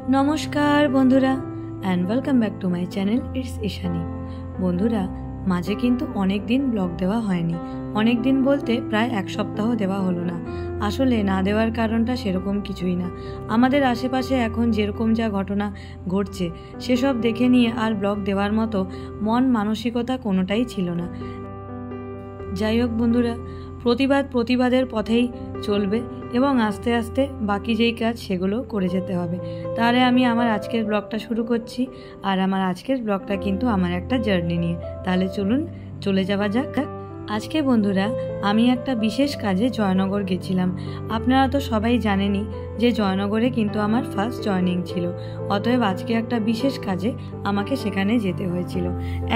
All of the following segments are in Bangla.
नमस्कार बंधुरा and welcome back to my channel it's Ishani. बंधुरा माझे किन्तु अनेक दिन ब्लग देवा हयनि, अनेक दिन बोलते प्राय एक सप्ताह देवा हलो ना। आसले ना देवार कारणटा सेरकम किछुई ना, आमादेर आशेपाशे एखन जेरकम जा घटना घटছে सेसब देखे निये आर ब्लग देवार मतो मन मानसिकता कोनोटाई छिलो ना। যাই হোক বন্ধুরা, প্রতিবাদ প্রতিবাদের পথেই চলবে এবং আস্তে আস্তে বাকি যেই কাজ সেগুলো করে যেতে হবে। তাহলে আমি আমার আজকের ব্লগটা শুরু করছি। আর আমার আজকের ব্লগটা কিন্তু আমার একটা জার্নি নিয়ে। তাহলে চলুন চলে যাওয়া যাক। আজকে বন্ধুরা আমি একটা বিশেষ কাজে জয়নগর গেছিলাম। আপনারা তো সবাই জানেনই যে জয়নগরে কিন্তু আমার ফার্স্ট জয়নিং ছিল, অতএব আজকে একটা বিশেষ কাজে আমাকে সেখানে যেতে হয়েছিল।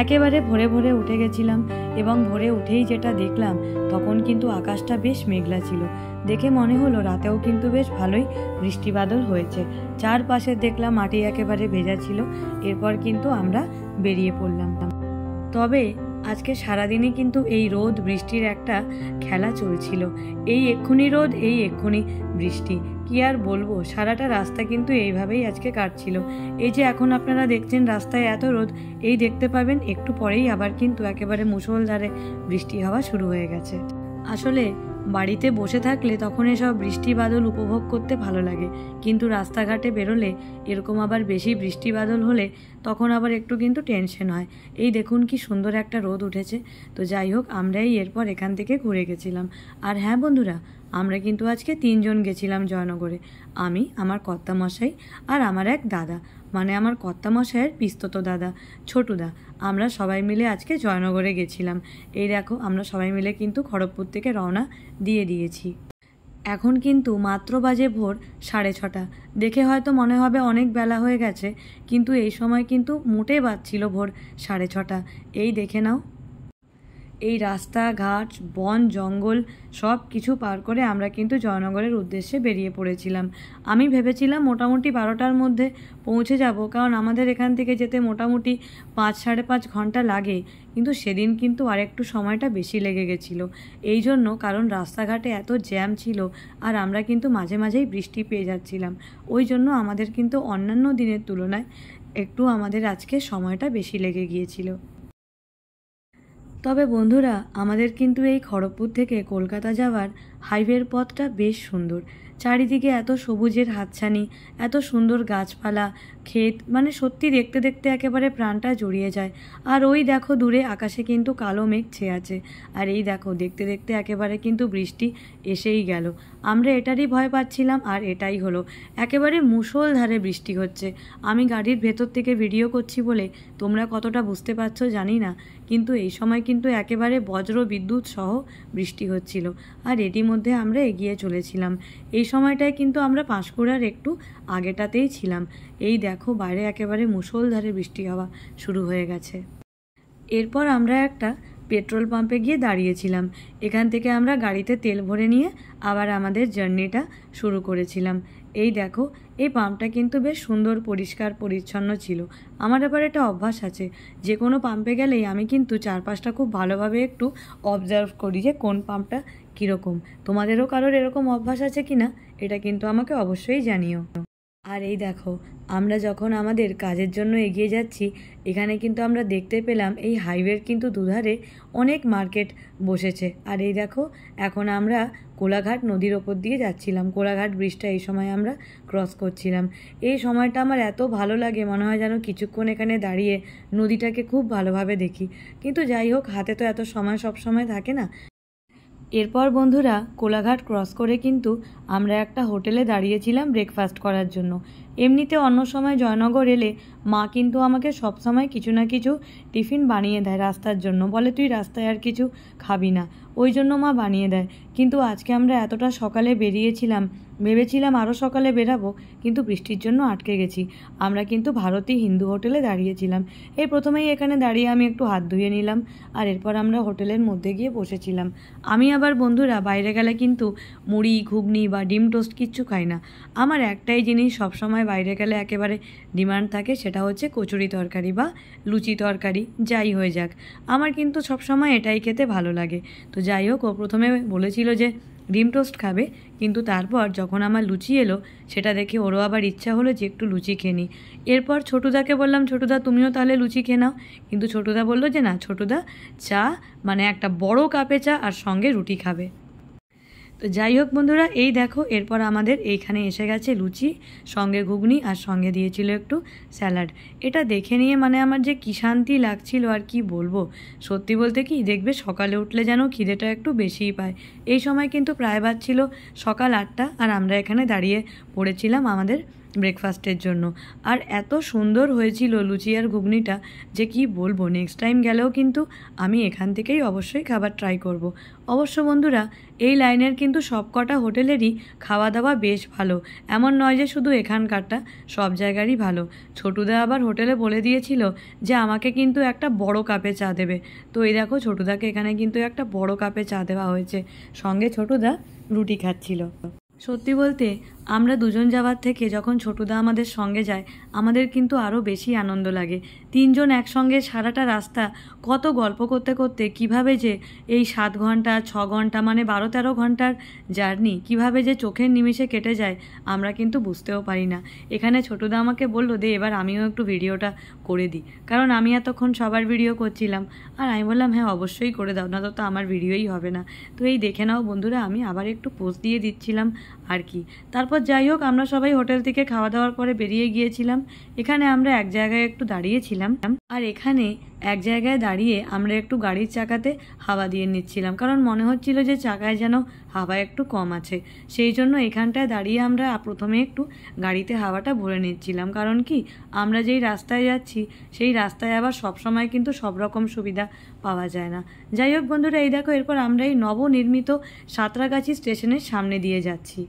একেবারে ভোরে ভোরে উঠে গেছিলাম এবং ভোরে উঠেই যেটা দেখলাম তখন কিন্তু আকাশটা বেশ মেঘলা ছিল। দেখে মনে হলো রাতেও কিন্তু বেশ ভালোই বৃষ্টি বাদল হয়েছে। চারপাশে দেখলাম মাটি একেবারে ভেজা ছিল। এরপর কিন্তু আমরা বেরিয়ে পড়লাম। তবে আজকে সারাদিনই কিন্তু এই রোদ বৃষ্টির একটা খেলা চলছিল। এই এক্ষুনি রোদ, এই এক্ষুনি বৃষ্টি, কি আর বলবো, সারাটা রাস্তা কিন্তু এইভাবেই আজকে কাটছিল। এই যে এখন আপনারা দেখছেন রাস্তায় এত রোদ, এই দেখতে পাবেন একটু পরেই আবার কিন্তু একেবারে মুষলধারে বৃষ্টি হওয়া শুরু হয়ে গেছে। আসলে বাড়িতে বসে থাকলে তখন এসব বৃষ্টি বাদল উপভোগ করতে ভালো লাগে, কিন্তু রাস্তাঘাটে বেরোলে এরকম আবার বেশি বৃষ্টি বাদল হলে তখন আবার একটু কিন্তু টেনশন হয়। এই দেখুন কি সুন্দর একটা রোদ উঠেছে। তো যাই হোক, আমরাই এরপর এখান থেকে ঘুরে গেছিলাম। আর হ্যাঁ বন্ধুরা, আমরা কিন্তু আজকে 3 জন গেছিলাম জয়নগরে। আমি, আমার কর্তামশাই আর আমার এক দাদা, মানে আমার কর্তামশাইয়ের পিস্তত দাদা ছোটুদা। আমরা সবাই মিলে আজকে জয়নগরে গেছিলাম। এই দেখো আমরা সবাই মিলে কিন্তু খড়গপুর থেকে রওনা দিয়ে দিয়েছি। এখন কিন্তু মাত্র বাজে ভোর 6:30। দেখে হয়তো মনে হবে অনেক বেলা হয়ে গেছে, কিন্তু এই সময় কিন্তু মোটেই বাজছিল ভোর 6:30। এই দেখে নাও, এই রাস্তাঘাট বন জঙ্গল সব কিছু পার করে আমরা কিন্তু জয়নগরের উদ্দেশ্যে বেরিয়ে পড়েছিলাম। আমি ভেবেছিলাম মোটামুটি 12টার মধ্যে পৌঁছে যাব, কারণ আমাদের এখান থেকে যেতে মোটামুটি 5-5.5 ঘন্টা লাগে। কিন্তু সেদিন কিন্তু আরেকটু সময়টা বেশি লেগে গেছিলো। এই জন্য, কারণ রাস্তাঘাটে এত জ্যাম ছিল আর আমরা কিন্তু মাঝে মাঝেই বৃষ্টি পেয়ে যাচ্ছিলাম। ওই জন্য আমাদের কিন্তু অন্যান্য দিনের তুলনায় একটু আমাদের আজকে সময়টা বেশি লেগে গিয়েছিল। তবে বন্ধুরা, আমাদের কিন্তু এই খড়গপুর থেকে কলকাতা যাওয়ার হাইওয়ের পথটা বেশ সুন্দর। চারিদিকে এত সবুজের হাতছানি, এত সুন্দর গাছপালা, ক্ষেত, মানে সত্যি দেখতে দেখতে একেবারে প্রাণটা জড়িয়ে যায়। আর ওই দেখো দূরে আকাশে কিন্তু কালো মেঘ ছেয়ে আছে। আর এই দেখো দেখতে দেখতে একেবারে কিন্তু বৃষ্টি এসেই গেল। আমরা এটারই ভয় পাচ্ছিলাম আর এটাই হলো, একেবারে মুষলধারে বৃষ্টি হচ্ছে। আমি গাড়ির ভেতর থেকে ভিডিও করছি বলে তোমরা কতটা বুঝতে পারছো জানি না, কিন্তু এই সময় কিন্তু একেবারে বজ্র বিদ্যুৎ সহ বৃষ্টি হচ্ছিল। আর এরই মধ্যে আমরা এগিয়ে চলেছিলাম। এই সময়টায় কিন্তু আমরা পাঁশকুড়ার একটু আগেটাতেই ছিলাম। এই দেখো বাইরে একেবারে মুষলধারে বৃষ্টি হওয়া শুরু হয়ে গেছে। এরপর আমরা একটা পেট্রোল পাম্পে গিয়ে দাঁড়িয়েছিলাম। এখান থেকে আমরা গাড়িতে তেল ভরে নিয়ে আবার আমাদের জার্নিটা শুরু করেছিলাম। এই দেখো, এই পাম্পটা কিন্তু বেশ সুন্দর পরিষ্কার পরিচ্ছন্ন ছিল। আমার আবার একটা অভ্যাস আছে, যে কোনো পাম্পে গেলেই আমি কিন্তু চারপাশটা খুব ভালোভাবে একটু অবজার্ভ করি যে কোন পাম্পটা কীরকম। তোমাদেরও কারোর এরকম অভ্যাস আছে কি না, এটা কিন্তু আমাকে অবশ্যই জানিও। আর এই দেখো, আমরা যখন আমাদের কাজের জন্য এগিয়ে যাচ্ছি, এখানে কিন্তু আমরা দেখতে পেলাম এই হাইওয়ের কিন্তু দুধারে অনেক মার্কেট বসেছে। আর এই দেখো, এখন আমরা কোলাঘাট নদীর ওপর দিয়ে যাচ্ছিলাম। কোলাঘাট ব্রিজটা এই সময় আমরা ক্রস করছিলাম। এই সময়টা আমার এত ভালো লাগে, মনে হয় যেন কিছুক্ষণ এখানে দাঁড়িয়ে নদীটাকে খুব ভালোভাবে দেখি। কিন্তু যাই হোক, হাতে তো এত সময় সব সময় থাকে না। এরপর বন্ধুরা কোলাঘাট ক্রস করে কিন্তু আমরা একটা হোটেলে দাঁড়িয়েছিলাম ব্রেকফাস্ট করার জন্য। এমনিতে অন্য সময় জয়নগর এলে মা কিন্তু আমাকে সব সময় কিছু না কিছু টিফিন বানিয়ে দেয় রাস্তার জন্য, বলে তুই রাস্তায় আর কিছু খাবি না, ওই জন্য মা বানিয়ে দেয়। কিন্তু আজকে আমরা এতটা সকালে বেরিয়েছিলাম, ভেবেছিলাম আরও সকালে বেরাবো, কিন্তু বৃষ্টির জন্য আটকে গেছি। আমরা কিন্তু ভারতী হিন্দু হোটেলে দাঁড়িয়েছিলাম। এই প্রথমেই এখানে দাঁড়িয়ে আমি একটু হাত ধুয়ে নিলাম, আর এরপর আমরা হোটেলের মধ্যে গিয়ে বসেছিলাম। আমি আবার বন্ধুরা বাইরে গেলে কিন্তু মুড়ি ঘুগনি বা ডিম টোস্ট কিচ্ছু খাই না। আমার একটাই জিনিস সবসময় বাইরে গেলে একেবারে ডিমান্ড থাকে, সেটা হচ্ছে কচুরি তরকারি বা লুচি তরকারি, যাই হয়ে যাক আমার কিন্তু সবসময় এটাই খেতে ভালো লাগে। তো যাই হোক, ও প্রথমে বলেছিল যে ডিম টোস্ট খাবে, কিন্তু তারপর যখন আমার লুচি এলো সেটা দেখে ওরও আবার ইচ্ছা হলো যে একটু লুচি খেয়ে নিই। এরপর ছোটুদাকে বললাম, ছোটুদা তুমিও তাহলে লুচি খেয়ে নাও। কিন্তু ছোটুদা বললো যে না, ছোটুদা চা মানে একটা বড় কাপে চা আর সঙ্গে রুটি খাবে। তো যাই হোক বন্ধুরা, এই দেখো এরপর আমাদের এইখানে এসে গেছে লুচি, সঙ্গে ঘুগনি আর সঙ্গে দিয়েছিল একটু স্যালাড। এটা দেখে নিয়ে মানে আমার যে কী শান্তি লাগছিল আর কি বলবো। সত্যি বলতে কি, দেখবে সকালে উঠলে যেন খিদেটা একটু বেশিই পায়। এই সময় কিন্তু প্রায় বাজছিল সকাল 8টা, আর আমরা এখানে দাঁড়িয়ে পড়েছিলাম আমাদের ব্রেকফাস্টের জন্য। আর এত সুন্দর হয়েছিল লুচি আর ঘুগনিটা যে কি বলবো। নেক্সট টাইম গেলেও কিন্তু আমি এখান থেকেই অবশ্যই খাবার ট্রাই করব। অবশ্য বন্ধুরা, এই লাইনের কিন্তু সবকটা হোটেলেরই খাওয়া দাওয়া বেশ ভালো, এমন নয় যে শুধু এখানকারটা, সব জায়গারই ভালো। ছোটুদা আবার হোটেলে বলে দিয়েছিল যে আমাকে কিন্তু একটা বড় কাপে চা দেবে। তো এই দেখো ছোটুদাকে এখানে কিন্তু একটা বড় কাপে চা দেওয়া হয়েছে, সঙ্গে ছোটুদা রুটি খাচ্ছিল। সত্যি বলতে আমরা দুজন যাওয়ার থেকে যখন ছোটুদা আমাদের সঙ্গে যায় আমাদের কিন্তু আরও বেশি আনন্দ লাগে। তিনজন একসঙ্গে সারাটা রাস্তা কত গল্প করতে করতে কিভাবে যে এই 7 ঘন্টা 6 ঘন্টা মানে 12-13 ঘন্টার জার্নি কিভাবে যে চোখের নিমিষে কেটে যায় আমরা কিন্তু বুঝতেও পারি না। এখানে ছোটুদা আমাকে বললো, দে এবার আমিও একটু ভিডিওটা করে দিই, কারণ আমি এতক্ষণ সবার ভিডিও করছিলাম। আর আমি বললাম হ্যাঁ অবশ্যই করে দাও, না তো আমার ভিডিওই হবে না। তো এই দেখে নাও বন্ধুরা, আমি আবার একটু পোস্ট দিয়ে দিচ্ছিলাম আর কি। তারপর যাই হোক আমরা সবাই হোটেল থেকে খাওয়া দাওয়ার পরে বেরিয়ে গিয়েছিলাম। এখানে আমরা এক জায়গায় একটু দাঁড়িয়েছিলাম, আর এখানে এক জায়গায় দাঁড়িয়ে আমরা একটু গাড়ির চাকাতে হাওয়া দিয়ে নিচ্ছিলাম, কারণ মনে হচ্ছিল যে চাকায় যেন হাওয়া একটু কম আছে। সেই জন্য এখানটায় দাঁড়িয়ে আমরা প্রথমে একটু গাড়িতে হাওয়াটা ভরে নিচ্ছিলাম। কারণ কি, আমরা যেই রাস্তায় যাচ্ছি সেই রাস্তায় আবার সবসময় কিন্তু সব রকম সুবিধা পাওয়া যায় না। যাই হোক বন্ধুরা, এই দেখো এরপর আমরা এই নবনির্মিত সাঁতরাগাছি স্টেশনের সামনে দিয়ে যাচ্ছি।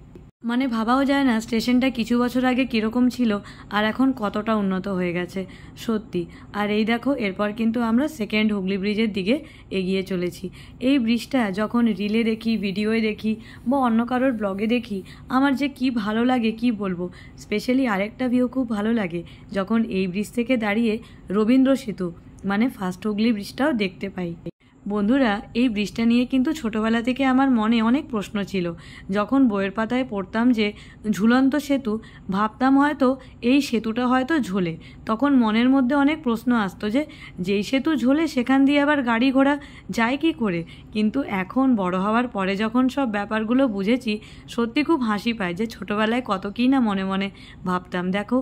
মানে ভাবাও যায় না স্টেশনটা কিছু বছর আগে কীরকম ছিল আর এখন কতটা উন্নত হয়ে গেছে সত্যি। আর এই দেখো এরপর কিন্তু আমরা সেকেন্ড হুগলি ব্রিজের দিকে এগিয়ে চলেছি। এই ব্রিজটা যখন রিলে দেখি, ভিডিওয়ে দেখি বা অন্য কারোর ব্লগে দেখি আমার যে কি ভালো লাগে কি বলবো। স্পেশালি আরেকটা ভিউ খুব ভালো লাগে যখন এই ব্রিজ থেকে দাঁড়িয়ে রবীন্দ্র সেতু মানে ফার্স্ট হুগলি ব্রিজটাও দেখতে পাই। বন্ধুরা, এই ব্রিজটা নিয়ে কিন্তু ছোটোবেলা থেকে আমার মনে অনেক প্রশ্ন ছিল। যখন বইয়ের পাতায় পড়তাম যে ঝুলন্ত সেতু, ভাবতাম হয়তো এই সেতুটা হয়তো ঝোলে। তখন মনের মধ্যে অনেক প্রশ্ন আসতো যে যেই সেতু ঝোলে সেখান দিয়ে আবার গাড়ি ঘোড়া যায় কি করে। কিন্তু এখন বড় হওয়ার পরে যখন সব ব্যাপারগুলো বুঝেছি সত্যি খুব হাসি পায় যে ছোটোবেলায় কত কী না মনে মনে ভাবতাম। দেখো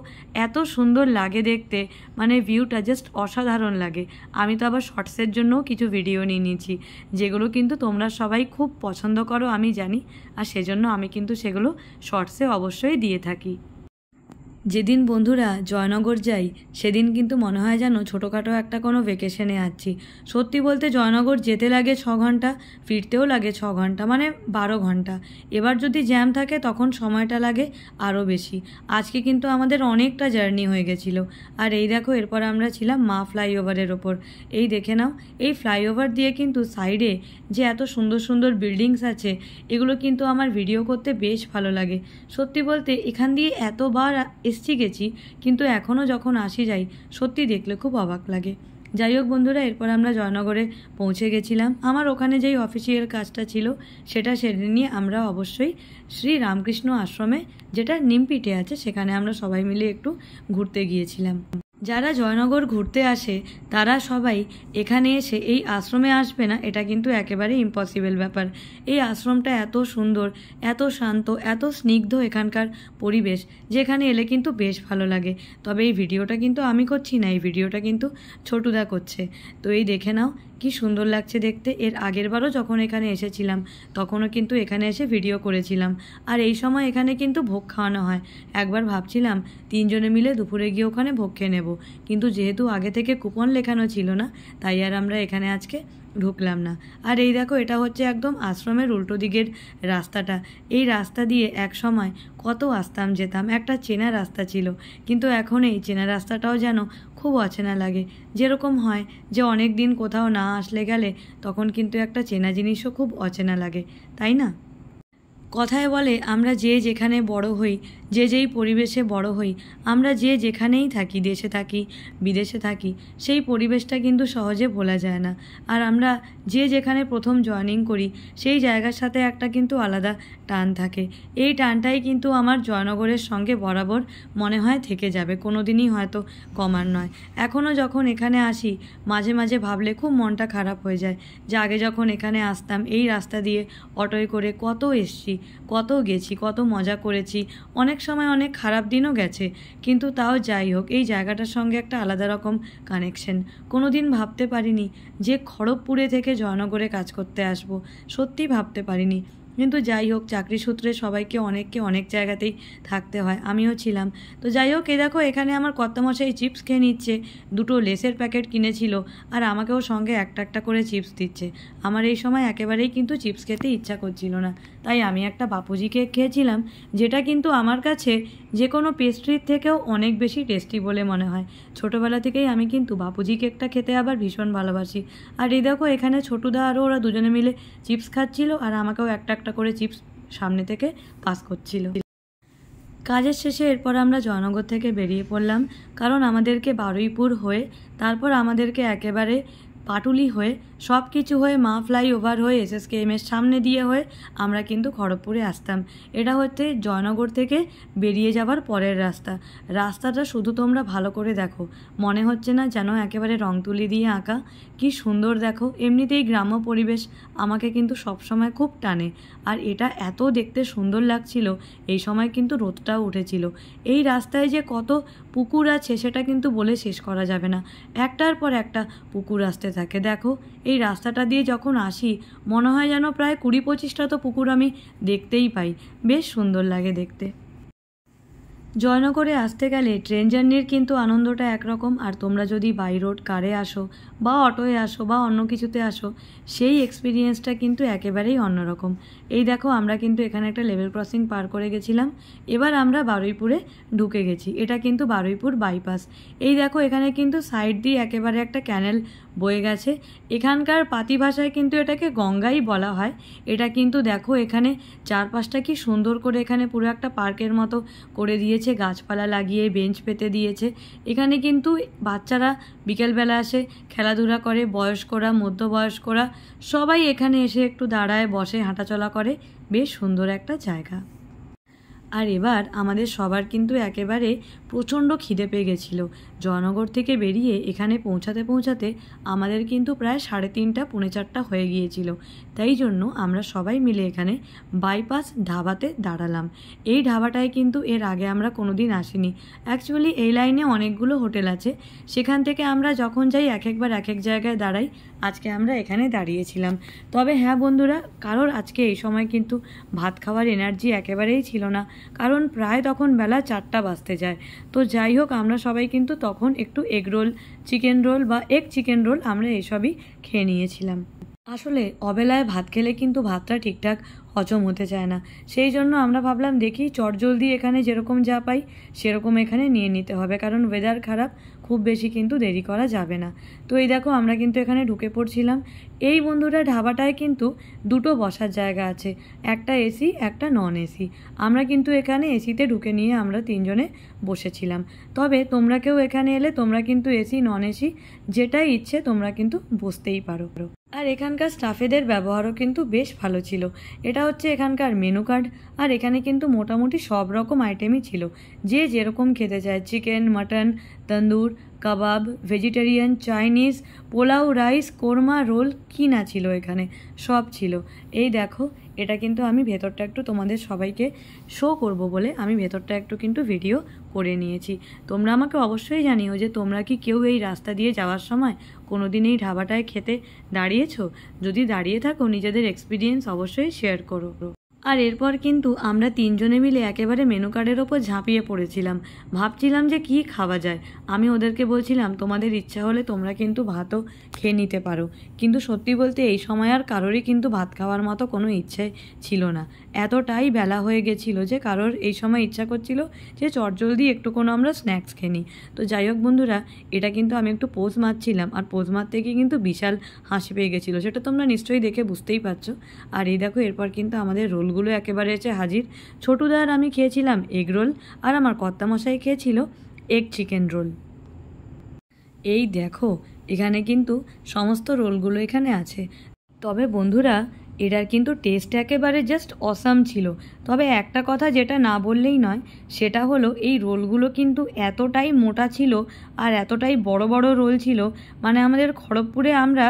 এত সুন্দর লাগে দেখতে, মানে ভিউটা জাস্ট অসাধারণ লাগে। আমি তো আবার শর্টসের জন্যও কিছু ভিডিও নিয়ে নিয়েছি, যেগুলো কিন্তু তোমরা সবাই খুব পছন্দ করো আমি জানি, আর সেজন্য আমি কিন্তু সেগুলো শর্টসে অবশ্যই দিয়ে থাকি। যেদিন বন্ধুরা জয়নগর যাই সেদিন কিন্তু মনে হয় যেন ছোটোখাটো একটা কোনো ভেকেশনে আছি। সত্যি বলতে জয়নগর যেতে লাগে 6 ঘন্টা, ফিরতেও লাগে 6 ঘন্টা, মানে 12 ঘন্টা। এবার যদি জ্যাম থাকে তখন সময়টা লাগে আরও বেশি। আজকে কিন্তু আমাদের অনেকটা জার্নি হয়ে গেছিলো। আর এই দেখো এরপর আমরা ছিলাম মা ফ্লাইওভারের ওপর। এই দেখে নাও, এই ফ্লাইওভার দিয়ে কিন্তু সাইডে যে এত সুন্দর সুন্দর বিল্ডিংস আছে এগুলো কিন্তু আমার ভিডিও করতে বেশ ভালো লাগে। সত্যি বলতে এখান দিয়ে এতবার এসছি গেছি, কিন্তু এখনও যখন আসি যাই সত্যি দেখলে খুব অবাক লাগে। যাই হোক বন্ধুরা, এরপর আমরা জয়নগরে পৌঁছে গেছিলাম। আমার ওখানে যেই অফিসিয়াল কাজটা ছিল সেটা সেরে নিয়ে আমরা অবশ্যই শ্রী রামকৃষ্ণ আশ্রমে, যেটা নিমপিটে আছে, সেখানে আমরা সবাই মিলে একটু ঘুরতে গিয়েছিলাম। যারা জয়নগর ঘুরতে আসে তারা সবাই এখানে এসে এই আশ্রমে আসবে না এটা কিন্তু একেবারে ইম্পসিবল ব্যাপার। এই আশ্রমটা এত সুন্দর, এত শান্ত, এত স্নিগ্ধ এখানকার পরিবেশ, যেখানে এলে কিন্তু বেশ ভালো লাগে। তবে এই ভিডিওটা কিন্তু আমি করছি না, এই ভিডিওটা কিন্তু ছোটুদা করছে। তো এই দেখে নাও কি সুন্দর লাগছে দেখতে। এর আগের বারও যখন এখানে এসেছিলাম তখনও কিন্তু এখানে এসে ভিডিও করেছিলাম। আর এই সময় এখানে কিন্তু ভোগ খাওয়ানো হয়। একবার ভাবছিলাম 3 জনে মিলে দুপুরে গিয়ে ওখানে ভোগ খেয়ে নেব, কিন্তু যেহেতু আগে থেকে কুপন লেখানো ছিল না তাই আর আমরা এখানে আজকে ঢুকলাম না। আর এই দেখো এটা হচ্ছে একদম আশ্রমের উল্টো দিকের রাস্তাটা। এই রাস্তা দিয়ে এক সময় কত আসতাম যেতাম, একটা চেনা রাস্তা ছিল, কিন্তু এখন এই চেনা রাস্তাটাও যেন খুব অচেনা লাগে। যেরকম হয় যে অনেক দিন কোথাও না আসলে গেলে তখন কিন্তু একটা চেনা জিনিসও খুব অচেনা লাগে, তাই না? কথায় বলে আমরা যে যেখানে বড় হই, যে যেই পরিবেশে বড় হই, আমরা যে যেখানেই থাকি, দেশে থাকি বিদেশে থাকি, সেই পরিবেশটা কিন্তু সহজে ভোলা যায় না। আর আমরা যে যেখানে প্রথম জয়েনিং করি সেই জায়গার সাথে একটা কিন্তু আলাদা টান থাকে। এই টানটাই কিন্তু আমার জয়নগরের সঙ্গে বরাবর মনে হয় থেকে যাবে, কোনো দিনই হয়তো কমার নয়। এখনও যখন এখানে আসি মাঝে মাঝে ভাবলে খুব মনটা খারাপ হয়ে যায় যে আগে যখন এখানে আসতাম এই রাস্তা দিয়ে অটোয় করে কত এসছি, কত গেছি, কত মজা করেছি, অনেক সময় অনেক খারাপ দিনও গেছে, কিন্তু তাও যাই হোক এই জায়গাটার সঙ্গে একটা আলাদা রকম কানেকশন। কোনো দিন ভাবতে পারিনি যে খড়গপুরে থেকে জয়নগরে কাজ করতে আসবো, সত্যি ভাবতে পারিনি। কিন্তু যাই হোক চাকরি সূত্রে সবাইকে অনেককে অনেক জায়গাতেই থাকতে হয়, আমিও ছিলাম। তো যাই হোক, দেখো এখানে আমার কর্তামশাই চিপস খেয়ে নিচ্ছে, দুটো লেসের প্যাকেট কিনেছিল আর আমাকেও সঙ্গে একটা একটা করে চিপস দিচ্ছে। আমার এই সময় একেবারেই কিন্তু চিপস খেতে ইচ্ছা করছিল না, তাই আমি একটা বাপুজি কেক খেয়েছিলাম, যেটা কিন্তু আমার কাছে যে কোনো পেস্ট্রির থেকেও অনেক বেশি টেস্টি বলে মনে হয়। ছোটোবেলা থেকেই আমি কিন্তু বাপুজি কেকটা খেতে আবার ভীষণ ভালোবাসি। আর এই দেখো এখানে ছোটুদা আরও ওরা দুজনে মিলে চিপস খাচ্ছিল আর আমাকেও একটা একটা করে চিপস সামনে থেকে পাস করছিল। কাজের শেষে এরপর আমরা জয়নগর থেকে বেরিয়ে পড়লাম, কারণ আমাদেরকে বারুইপুর হয়ে তারপর আমাদেরকে একেবারে পাটুলি হয়ে সব কিছু হয়ে মা ফ্লাইওভার হয়ে এসএসকেএমের সামনে দিয়ে হয়ে আমরা কিন্তু খড়গপুরে আসতাম। এটা হচ্ছে জয়নগর থেকে বেরিয়ে যাবার পরের রাস্তাটা শুধু তোমরা ভালো করে দেখো, মনে হচ্ছে না যেন একেবারে রং তুলি দিয়ে আঁকা, কি সুন্দর দেখো। এমনিতেই গ্রাম্য পরিবেশ আমাকে কিন্তু সবসময় খুব টানে, আর এটা এত দেখতে সুন্দর লাগছিল। এই সময় কিন্তু রোদটাও উঠেছিল। এই রাস্তায় যে কত পুকুর আছে সেটা কিন্তু বলে শেষ করা যাবে না, একটার পর একটা পুকুর আসতে থাকে। দেখো এই রাস্তাটা দিয়ে যখন আসি মনে হয় যেন প্রায় 20-25টা তো পুকুর আমি দেখতেই পাই, বেশ সুন্দর লাগে দেখতে। জয়নগরে আসতে গেলে ট্রেন জার্নির কিন্তু আনন্দটা একরকম, আর তোমরা যদি বাই রোড কারে আসো বা অটোয় আসো বা অন্য কিছুতে আসো সেই এক্সপিরিয়েন্সটা কিন্তু একেবারেই অন্যরকম। এই দেখো আমরা কিন্তু এখানে একটা লেভেল ক্রসিং পার করে গেছিলাম, এবার আমরা বারুইপুরে ঢুকে গেছি। এটা কিন্তু বারুইপুর বাইপাস। এই দেখো এখানে কিন্তু সাইড দিয়ে একেবারে একটা ক্যানেল বয়ে গেছে, এখানকার পাতি ভাষায় কিন্তু এটাকে গঙ্গাই বলা হয়। এটা কিন্তু দেখো এখানে চারপাশটা কি সুন্দর করে এখানে পুরো একটা পার্কের মতো করে দিয়েছে, গাছপালা লাগিয়ে বেঞ্চ পেতে দিয়েছে। এখানে কিন্তু বাচ্চারা বিকেলবেলা আসে খেলাধুলা করে, বয়স্করা মধ্যবয়স্করা সবাই এখানে এসে একটু দাঁড়ায়, বসে, হাঁটাচলা করে, বেশ সুন্দর একটা জায়গা। আর এবার আমাদের সবার কিন্তু একেবারে প্রচণ্ড খিদে পেয়ে গেছিলো। জয়নগর থেকে বেরিয়ে এখানে পৌঁছাতে পৌঁছাতে আমাদের কিন্তু প্রায় 3:30 পৌনে 4টা হয়ে গিয়েছিল। তাই জন্য আমরা সবাই মিলে এখানে বাইপাস ধাবাতে দাঁড়ালাম। এই ধাবাটায় কিন্তু এর আগে আমরা কোনো দিন আসিনি। অ্যাকচুয়ালি এই লাইনে অনেকগুলো হোটেল আছে, সেখান থেকে আমরা যখন যাই এক একবার এক এক জায়গায় দাঁড়াই। আজকে আমরা এখানে দাঁড়িয়েছিলাম। তবে হ্যাঁ বন্ধুরা, কারোর আজকে এই সময় কিন্তু ভাত খাওয়ার এনার্জি একেবারেই ছিল না, কারণ প্রায় তখন বেলা 4টা বাজতে যায়। তো যাই হোক আমরা সবাই কিন্তু তখন একটু এগ রোল, চিকেন রোল বা এগ চিকেন রোল আমরা এসবই খেয়ে নিয়েছিলাম। আসলে অবেলায় ভাত খেলে কিন্তু ভাতটা ঠিকঠাক হজম হতে চায় না, সেই জন্য আমরা ভাবলাম দেখি চটজলদি এখানে যেরকম যা পাই সেরকম এখানে নিয়ে নিতে হবে, কারণ ওয়েদার খারাপ, খুব বেশি কিন্তু দেরি করা যাবে না। তো এই দেখো আমরা কিন্তু এখানে ঢুকে পড়ছিলাম। এই বন্ধুরা ধাবাটায় কিন্তু দুটো বসার জায়গা আছে, একটা এসি একটা নন এসি। আমরা কিন্তু এখানে এসিতে ঢুকে নিয়ে আমরা 3জনে বসেছিলাম। তবে তোমরা কেউ এখানে এলে তোমরা কিন্তু এসি নন এসি যেটাই ইচ্ছে তোমরা কিন্তু বসতেই পারো। আর এখানকার স্টাফেদের ব্যবহারও কিন্তু বেশ ভালো ছিল। এটা হচ্ছে এখানকার মেনু কার্ড, আর এখানে কিন্তু মোটামুটি সব রকম আইটেমই ছিল, যে যেরকম খেতে চায়, chicken, mutton, tandoor, kebab, vegetarian, Chinese, pulao, rice, korma, roll, কি না ছিল এখানে সব ছিল। এই দেখো এটা কিন্তু আমি ভেতরটা একটু তোমাদের সবাইকে শো করব বলে আমি ভেতরটা একটু কিন্তু ভিডিও করে নিয়েছি। তোমরা আমাকে অবশ্যই জানিও যে তোমরা কি কেউ এই রাস্তা দিয়ে যাওয়ার সময় কোনো দিন এই ধাবাটায় খেতে দাঁড়িয়েছো? যদি দাঁড়িয়ে থাকো নিজেদের এক্সপিরিয়েন্স অবশ্যই শেয়ার করো। আর এরপর কিন্তু আমরা 3জনে মিলে একেবারে মেনু কার্ডের ওপর ঝাঁপিয়ে পড়েছিলাম, ভাবছিলাম যে কি খাওয়া যায়। আমি ওদেরকে বলছিলাম তোমাদের ইচ্ছা হলে তোমরা কিন্তু ভাতও খেয়ে নিতে পারো, কিন্তু সত্যি বলতে এই সময় আর কারোরই কিন্তু ভাত খাওয়ার মতো কোনো ইচ্ছে ছিল না। এতটাই বেলা হয়ে গেছিলো যে কারোর এই সময় ইচ্ছা করছিল যে চটজলদি একটু কোনো আমরা স্ন্যাক্স খেয়ে নিই। তো যাই হোক বন্ধুরা, এটা কিন্তু আমি একটু পোজ মারছিলাম, আর পোজ মারতে গিয়ে কিন্তু বিশাল হাসি পেয়ে গেছিলো, সেটা তোমরা নিশ্চয়ই দেখে বুঝতেই পারছো। আর এই দেখো এরপর কিন্তু আমাদের রোলগুলো রোলগুলো একেবারে এসে হাজির। ছোটুদা আর আমি খেয়েছিলাম এগ রোল, আর আমার কর্তামশাই খেয়েছিল এগ চিকেন রোল। এই দেখো এখানে কিন্তু সমস্ত রোলগুলো এখানে আছে। তবে বন্ধুরা এটার কিন্তু টেস্ট একেবারে জাস্ট অসাম ছিল। তবে একটা কথা যেটা না বললেই নয়, সেটা হলো এই রোলগুলো কিন্তু এতটাই মোটা ছিল আর এতটাই বড় বড় রোল ছিল, মানে আমাদের খড়গপুরে আমরা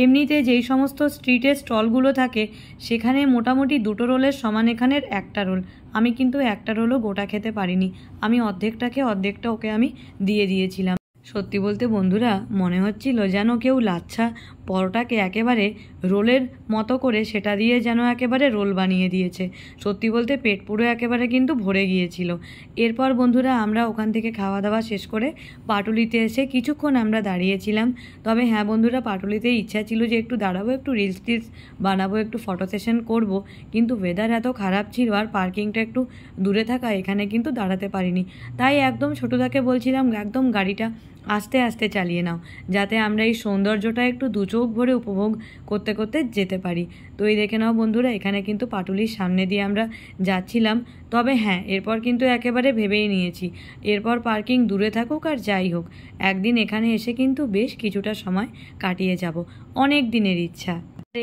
এমনিতে যেই সমস্ত স্ট্রিটের স্টলগুলো থাকে সেখানে মোটামুটি 2টো রোলের সমান এখানের একটা রোল। আমি কিন্তু একটা রোলও গোটা খেতে পারিনি, আমি অর্ধেকটা ওকে আমি দিয়ে দিয়েছিলাম। সত্যি বলতে বন্ধুরা মনে হচ্ছিল যেন কেউ লাচ্ছা পরোটাকে একেবারে রোলের মতো করে সেটা দিয়ে যেন একেবারে রোল বানিয়ে দিয়েছে। সত্যি বলতে পেট পুরো একেবারে কিন্তু ভরে গিয়েছিল। এরপর বন্ধুরা আমরা ওখান থেকে খাওয়া দাওয়া শেষ করে পাটুলিতে এসে কিছুক্ষণ আমরা দাঁড়িয়েছিলাম। তবে হ্যাঁ বন্ধুরা, পাটুলিতে ইচ্ছা ছিল যে একটু দাঁড়াবো, একটু রিলস টিলস বানাবো, একটু ফটো সেশন করবো, কিন্তু ওয়েদার এত খারাপ ছিল আর পার্কিংটা একটু দূরে থাকা এখানে কিন্তু দাঁড়াতে পারিনি। তাই একদম ছোটদাকে বলছিলাম একদম গাড়িটা আস্তে আস্তে চালিয়ে নাও, যাতে আমরা এই সৌন্দর্যটা একটু দু চোখ ভরে উপভোগ করতে করতে যেতে পারি। তো এই দেখে নাও বন্ধুরা, এখানে কিন্তু পাটুলির সামনে দিয়ে আমরা যাচ্ছিলাম। তবে হ্যাঁ, এরপর কিন্তু একেবারে ভেবেই নিয়েছি এরপর পার্কিং দূরে থাকুক আর যাই হোক, একদিন এখানে এসে কিন্তু বেশ কিছুটা সময় কাটিয়ে যাব, অনেক দিনের ইচ্ছা।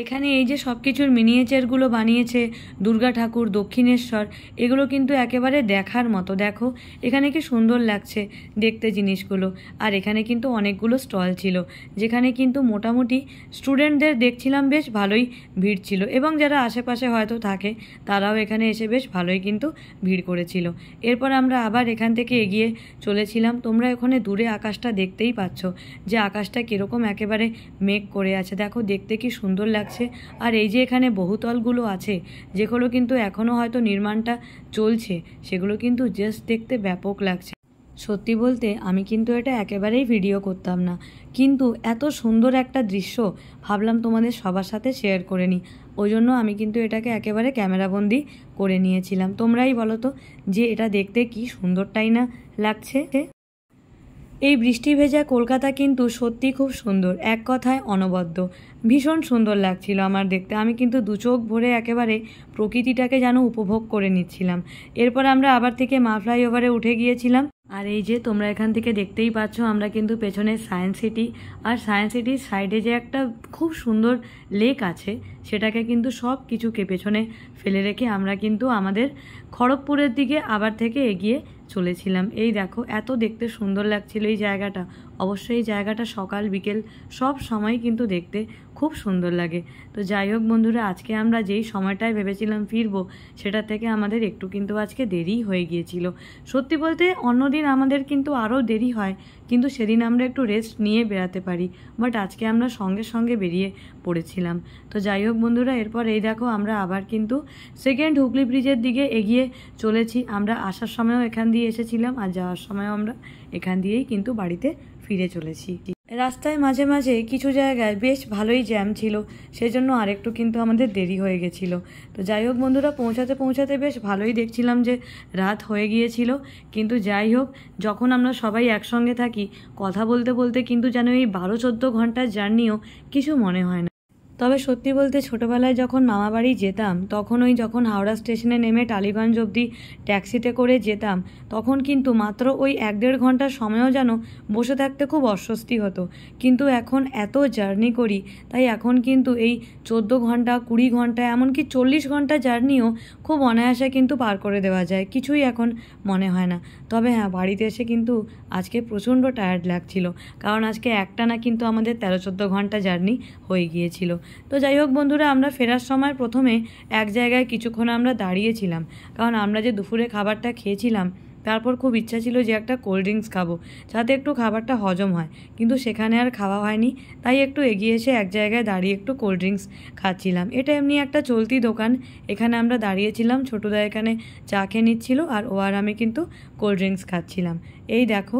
এখানে এই যে সব কিছুর মিনিয়েচারগুলো বানিয়েছে, দুর্গা ঠাকুর, দক্ষিণেশ্বর, এগুলো কিন্তু একেবারে দেখার মতো। দেখো এখানে কি সুন্দর লাগছে দেখতে জিনিসগুলো। আর এখানে কিন্তু অনেকগুলো স্টল ছিল, যেখানে কিন্তু মোটামুটি স্টুডেন্টদের দেখছিলাম বেশ ভালোই ভিড় ছিল, এবং যারা আশেপাশে হয়তো থাকে তারাও এখানে এসে বেশ ভালোই কিন্তু ভিড় করেছিল। এরপর আমরা আবার এখান থেকে এগিয়ে চলেছিলাম। তোমরা ওখানে দূরে আকাশটা দেখতেই পাচ্ছ যে আকাশটা কীরকম একেবারে মেঘ করে আছে, দেখো দেখতে কি সুন্দর লাগছে। আর এই যে এখানে বহুতলগুলো আছে যেগুলো কিন্তু এখনও হয়তো নির্মাণটা চলছে, সেগুলো কিন্তু জাস্ট দেখতে ব্যাপক লাগছে। সত্যি বলতে আমি কিন্তু এটা একেবারেই ভিডিও করতাম না, কিন্তু এত সুন্দর একটা দৃশ্য ভাবলাম তোমাদের সবার সাথে শেয়ার করে নিই, ওই জন্য আমি কিন্তু এটাকে একেবারে ক্যামেরাবন্দি করে নিয়েছিলাম। তোমরাই বলো তো যে এটা দেখতে কি সুন্দরটাই না লাগছে। এই বৃষ্টি ভেজা কলকাতা কিন্তু সত্যি খুব সুন্দর, এক কথায় অনবদ্য, ভীষণ সুন্দর লাগছিল আমার দেখতে। আমি কিন্তু দু চোখ ভরে একেবারে প্রকৃতিটাকে যেন উপভোগ করে নিচ্ছিলাম। এরপর আমরা আবার থেকে মা ফ্লাইওভারে উঠে গিয়েছিলাম। আর এই যে তোমরা এখান থেকে দেখতেই পাচ্ছ আমরা কিন্তু পেছনে সায়েন্স সিটি, আর সায়েন্স সিটির সাইডে যে একটা খুব সুন্দর লেক আছে সেটাকে কিন্তু সব কিছুকে পেছনে ফেলে রেখে আমরা কিন্তু আমাদের খড়গপুরের দিকে আবার থেকে এগিয়ে চলেছিলাম। এই দেখো এত দেখতে সুন্দর লাগছিল এই জায়গাটা। অবশ্যই এই জায়গাটা সকাল বিকেল সব সময় কিন্তু দেখতে খুব সুন্দর লাগে। তো যাই হোক বন্ধুরা, আজকে আমরা যেই সময়টায় ভেবেছিলাম ফিরবো সেটা থেকে আমাদের একটু কিন্তু আজকে দেরি হয়ে গিয়েছিল। সত্যি বলতে অন্যদিন আমাদের কিন্তু আরও দেরি হয়, কিন্তু সেদিন আমরা একটু রেস্ট নিয়ে বেরাতে পারি, বাট আজকে আমরা সঙ্গে সঙ্গে বেরিয়ে পড়েছিলাম। তো যাই হোক বন্ধুরা, এরপর এই দেখো আমরা আবার কিন্তু সেকেন্ড হুগলি ব্রিজের দিকে এগিয়ে চলেছি। আমরা আসার সময়ও এখান দিয়ে এসেছিলাম আর যাওয়ার সময়ও আমরা এখান দিয়েই কিন্তু বাড়িতে ফিরে চলেছি। রাস্তায় মাঝে মাঝে কিছু জায়গায় বেশ ভালোই জ্যাম ছিল, সেজন্য আরেকটু কিন্তু আমাদের দেরি হয়ে গেছিলো। তো যাই হোক বন্ধুরা, পৌঁছাতে পৌঁছাতে বেশ ভালোই দেখছিলাম যে রাত হয়ে গিয়েছিল, কিন্তু যাই হোক যখন আমরা সবাই একসঙ্গে থাকি কথা বলতে বলতে কিন্তু যেন এই 12-14 ঘন্টার জার্নিও কিছু মনে হয় না। তবে সত্যি বলতে ছোটোবেলায় যখন মামাবাড়ি যেতাম তখন যখন হাওড়া স্টেশনে নেমে টালিগঞ্জ অবধি ট্যাক্সিতে করে যেতাম, তখন কিন্তু মাত্র ওই 1-1.5 ঘন্টার সময়ও যেন বসে থাকতে খুব অস্বস্তি হতো। কিন্তু এখন এত জার্নি করি, তাই এখন কিন্তু এই 14 ঘন্টা 20 ঘন্টা এমনকি 40 ঘন্টা জার্নিও খুব অনায়াসে কিন্তু পার করে দেওয়া যায়, কিছুই এখন মনে হয় না। তবে হ্যাঁ, বাড়িতে এসে কিন্তু আজকে প্রচণ্ড টায়ার্ড লাগছিল, কারণ আজকে একটানা কিন্তু আমাদের 13-14 ঘন্টা জার্নি হয়ে গিয়েছিল। তো যাই হোক বন্ধুরা, আমরা ফেরার সময় প্রথমে এক জায়গায় কিছুক্ষণ আমরা দাঁড়িয়েছিলাম, কারণ আমরা যে দুপুরে খাবারটা খেয়েছিলাম তারপর খুব ইচ্ছা ছিল যে একটা কোল্ড ড্রিঙ্কস খাবো, যাতে একটু খাবারটা হজম হয়, কিন্তু সেখানে আর খাওয়া হয়নি। তাই একটু এগিয়ে এসে এক জায়গায় দাঁড়িয়ে একটু কোল্ড ড্রিঙ্কস খাচ্ছিলাম। এটা এমনি একটা চলতি দোকান, এখানে আমরা দাঁড়িয়েছিলাম, ছোটদা এখানে চা খেয়ে নিচ্ছিল আর ও আর আমি কিন্তু কোল্ড ড্রিঙ্কস খাচ্ছিলাম। এই দেখো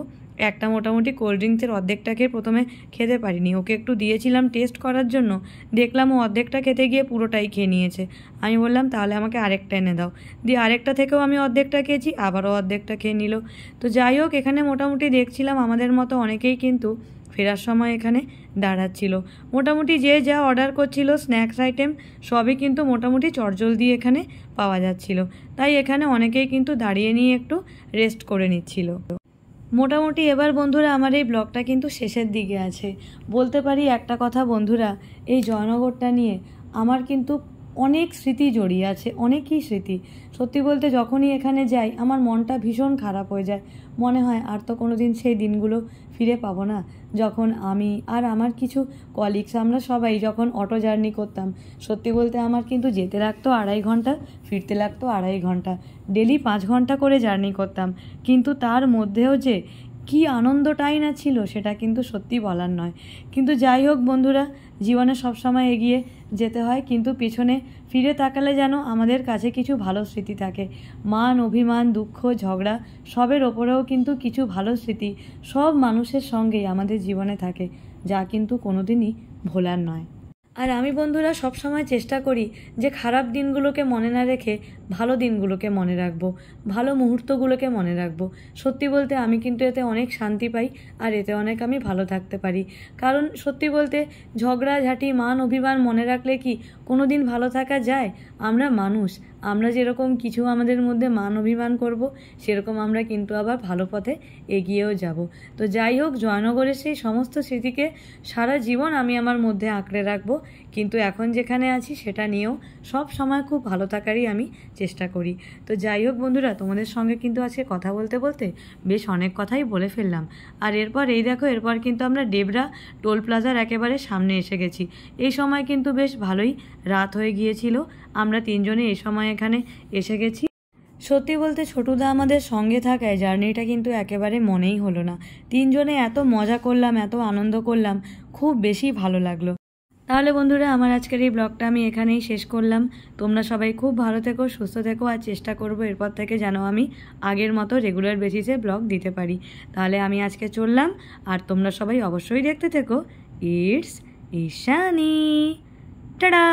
একটা মোটামুটি কোল্ড ড্রিঙ্কসের অর্ধেকটাকে প্রথমে খেতে পারিনি, ওকে একটু দিয়েছিলাম টেস্ট করার জন্য, দেখলাম ও অর্ধেকটা খেতে গিয়ে পুরোটাই খেয়ে নিয়েছে। আমি বললাম তাহলে আমাকে আরেকটা এনে দাও, দিয়ে আরেকটা থেকেও আমি অর্ধেকটা খেয়েছি, আবারও অর্ধেকটা খেয়ে নিল। তো যাই হোক, এখানে মোটামুটি দেখছিলাম আমাদের মতো অনেকেই কিন্তু ফেরার সময় এখানে দাঁড়াচ্ছিল। মোটামুটি যে যা অর্ডার করছিল স্ন্যাক্স আইটেম সবই কিন্তু মোটামুটি চটজলদি এখানে পাওয়া যাচ্ছিল, তাই এখানে অনেকেই কিন্তু দাঁড়িয়ে নিয়ে একটু রেস্ট করে নিচ্ছিল। মোটামুটি এবার বন্ধুরা আমার এই ব্লগটা কিন্তু শেষের দিকে আছে। বলতে পারি একটা কথা বন্ধুরা, এই জয়নগরটা নিয়ে আমার কিন্তু অনেক স্মৃতি জড়িয়ে আছে, অনেকই স্মৃতি। সত্যি বলতে যখনই এখানে যাই আমার মনটা ভীষণ খারাপ হয়ে যায়, মনে হয় আর তো কোনো দিন সেই দিনগুলো ফিরে পাবো না, যখন আমি আর আমার কিছু কলিগস আমরা সবাই যখন অটো জার্নি করতাম। সত্যি বলতে আমার কিন্তু যেতে লাগতো 2.5 ঘন্টা, ফিরতে লাগতো 2.5 ঘন্টা, ডেলি 5 ঘন্টা করে জার্নি করতাম। কিন্তু তার মধ্যেও যে কি আনন্দটাই না ছিল সেটা কিন্তু সত্যি বলার নয়। কিন্তু যাই হোক বন্ধুরা, জীবনে সবসময় এগিয়ে যেতে হয়, কিন্তু পিছনে ফিরে তাকালে যেন আমাদের কাছে কিছু ভালো স্মৃতি থাকে। মান অভিমান দুঃখ ঝগড়া সবের ওপরেও কিন্তু কিছু ভালো স্মৃতি সব মানুষের সঙ্গেই আমাদের জীবনে থাকে, যা কিন্তু কোনোদিনই ভোলার নয়। আর আমি বন্ধুরা সবসময় চেষ্টা করি যে খারাপ দিনগুলোকে মনে না রেখে ভালো দিনগুলোকে মনে রাখবো, ভালো মুহূর্তগুলোকে মনে রাখবো। সত্যি বলতে আমি কিন্তু এতে অনেক শান্তি পাই, আর এতে অনেক আমি ভালো থাকতে পারি। কারণ সত্যি বলতে ঝগড়াঝাঁটি মান অভিমান মনে রাখলে কি কোনো দিন ভালো থাকা যায়? আমরা মানুষ, আমরা যেরকম কিছু আমাদের মধ্যে মান অভিমান করব, সেরকম আমরা কিন্তু আবার ভালো পথে এগিয়েও যাব। তো যাই হোক, জয়নগরের সেই সমস্ত স্মৃতিকে সারা জীবন আমি আমার মধ্যে আঁকড়ে রাখবো, কিন্তু এখন যেখানে আছি সেটা নিয়েও সব সময় খুব ভালো থাকারই আমি চেষ্টা করি। তো যাই হোক বন্ধুরা, তোমাদের সঙ্গে কিন্তু আজকে কথা বলতে বলতে বেশ অনেক কথাই বলে ফেললাম। আর এরপর এই দেখো, এরপর কিন্তু আমরা ডেবরা টোল প্লাজার একেবারে সামনে এসে গেছি। এই সময় কিন্তু বেশ ভালোই রাত হয়ে গিয়েছিল, আমরা 3 জনে এই সময় এখানে এসে গেছি। সত্যি বলতে ছোটুদা আমাদের সঙ্গে থাকায় জার্নিটা কিন্তু একেবারে মনেই হলো না। 3 জনে এত মজা করলাম, এত আনন্দ করলাম, খুব বেশি ভালো লাগলো। তাহলে বন্ধুরা, আমার আজকের এই ব্লগটা আমি এখানেই শেষ করলাম। তোমরা সবাই খুব ভালো থেকো, সুস্থ থেকো, আর চেষ্টা করবো এরপর থেকে যেন আমি আগের মতো রেগুলার বেসিসে ব্লগ দিতে পারি। তাহলে আমি আজকে চললাম, আর তোমরা সবাই অবশ্যই দেখতে থেকো ইটস ইশানি। টাটা।